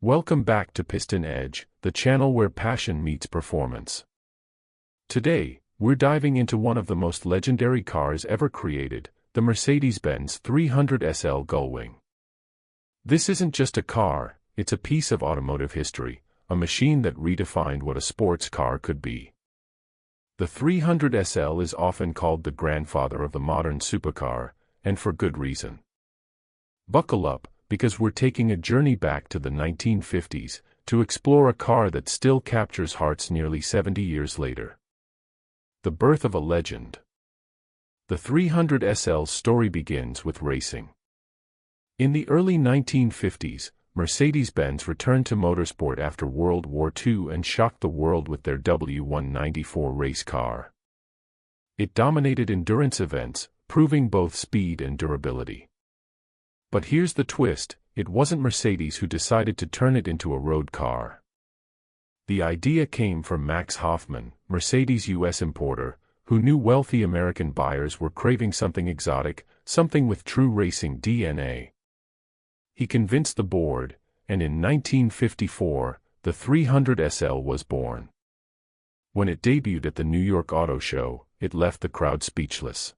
Welcome back to Piston Edge, the channel where passion meets performance. Today, we're diving into one of the most legendary cars ever created, the Mercedes-Benz 300SL Gullwing. This isn't just a car, it's a piece of automotive history, a machine that redefined what a sports car could be. The 300SL is often called the grandfather of the modern supercar, and for good reason. Buckle up, because we're taking a journey back to the 1950s, to explore a car that still captures hearts nearly 70 years later. The birth of a legend. The 300SL's story begins with racing. In the early 1950s, Mercedes-Benz returned to motorsport after World War II and shocked the world with their W194 race car. It dominated endurance events, proving both speed and durability. But here's the twist, it wasn't Mercedes who decided to turn it into a road car. The idea came from Max Hoffman, Mercedes' US importer, who knew wealthy American buyers were craving something exotic, something with true racing DNA. He convinced the board, and in 1954, the 300SL was born. When it debuted at the New York Auto Show, it left the crowd speechless.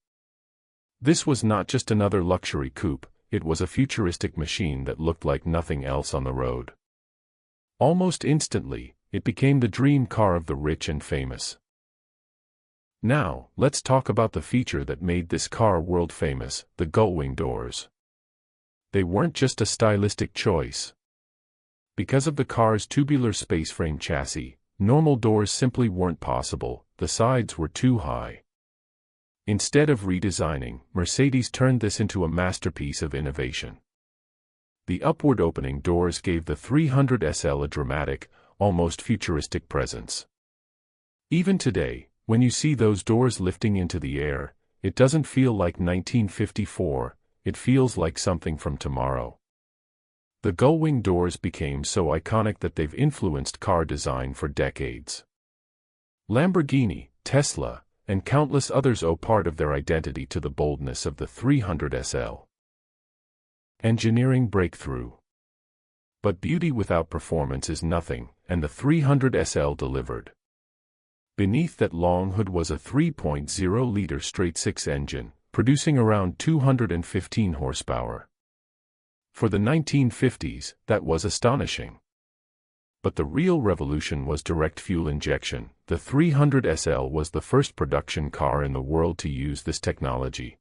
This was not just another luxury coupe. It was a futuristic machine that looked like nothing else on the road. Almost instantly, it became the dream car of the rich and famous. Now, let's talk about the feature that made this car world famous, the gullwing doors. They weren't just a stylistic choice. Because of the car's tubular spaceframe chassis, normal doors simply weren't possible, the sides were too high. Instead of redesigning, Mercedes turned this into a masterpiece of innovation. The upward opening doors gave the 300SL a dramatic, almost futuristic presence. Even today, when you see those doors lifting into the air, it doesn't feel like 1954, it feels like something from tomorrow. The gullwing doors became so iconic that they've influenced car design for decades. Lamborghini, Tesla, and countless others owe part of their identity to the boldness of the 300SL. Engineering breakthrough. But beauty without performance is nothing, and the 300SL delivered. Beneath that long hood was a 3.0-liter straight-six engine, producing around 215 horsepower. For the 1950s, that was astonishing. But the real revolution was direct fuel injection. The 300SL was the first production car in the world to use this technology.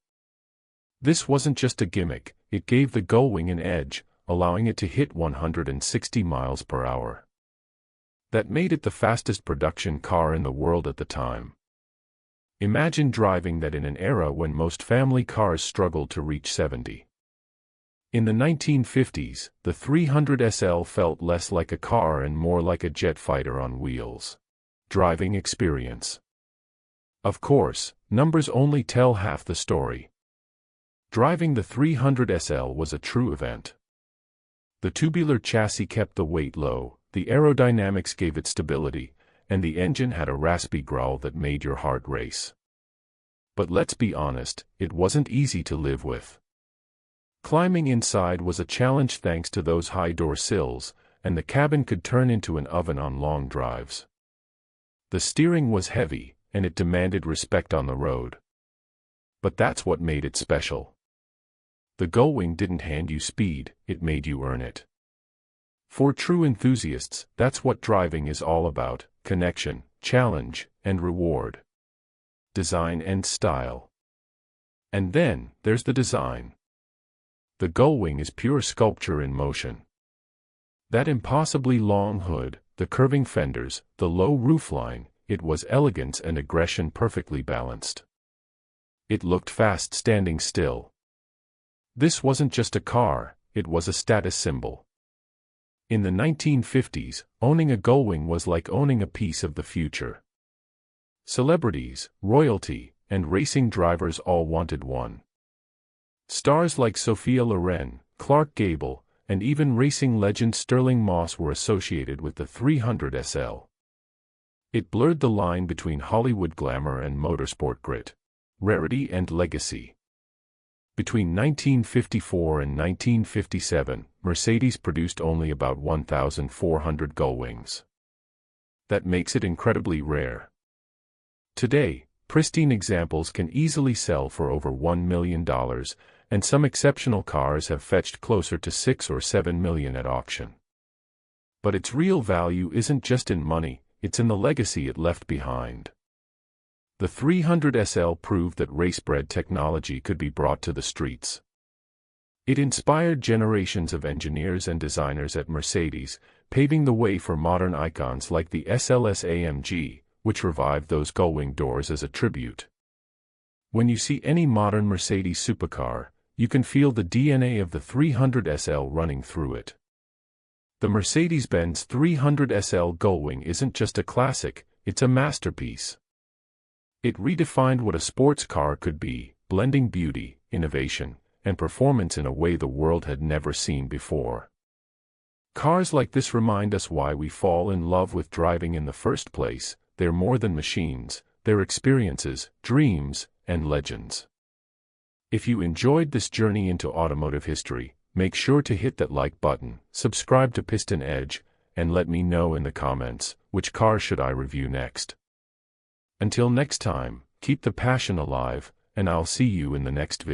This wasn't just a gimmick, it gave the Gullwing an edge, allowing it to hit 160 miles per hour. That made it the fastest production car in the world at the time. Imagine driving that in an era when most family cars struggled to reach 70. In the 1950s, the 300SL felt less like a car and more like a jet fighter on wheels. Driving experience. Of course, numbers only tell half the story. Driving the 300SL was a true event. The tubular chassis kept the weight low, the aerodynamics gave it stability, and the engine had a raspy growl that made your heart race. But let's be honest, it wasn't easy to live with. Climbing inside was a challenge thanks to those high door sills, and the cabin could turn into an oven on long drives. The steering was heavy, and it demanded respect on the road. But that's what made it special. The Gullwing didn't hand you speed, it made you earn it. For true enthusiasts, that's what driving is all about: connection, challenge, and reward. Design and style. And then, there's the design. The Gullwing is pure sculpture in motion. That impossibly long hood, the curving fenders, the low roofline, it was elegance and aggression perfectly balanced. It looked fast standing still. This wasn't just a car, it was a status symbol. In the 1950s, owning a Gullwing was like owning a piece of the future. Celebrities, royalty, and racing drivers all wanted one. Stars like Sophia Loren, Clark Gable, and even racing legend Sterling Moss were associated with the 300SL. It blurred the line between Hollywood glamour and motorsport grit, rarity and legacy. Between 1954 and 1957, Mercedes produced only about 1,400 Gullwings. That makes it incredibly rare. Today, pristine examples can easily sell for over $1 million, and some exceptional cars have fetched closer to $6 or $7 million at auction. But its real value isn't just in money, it's in the legacy it left behind. The 300SL proved that race-bred technology could be brought to the streets. It inspired generations of engineers and designers at Mercedes, paving the way for modern icons like the SLS-AMG, which revived those gullwing doors as a tribute. When you see any modern Mercedes supercar, you can feel the DNA of the 300SL running through it. The Mercedes-Benz 300SL Gullwing isn't just a classic, it's a masterpiece. It redefined what a sports car could be, blending beauty, innovation, and performance in a way the world had never seen before. Cars like this remind us why we fall in love with driving in the first place. They're more than machines, they're experiences, dreams, and legends. If you enjoyed this journey into automotive history, make sure to hit that like button, subscribe to Piston Edge, and let me know in the comments, which car should I review next. Until next time, keep the passion alive, and I'll see you in the next video.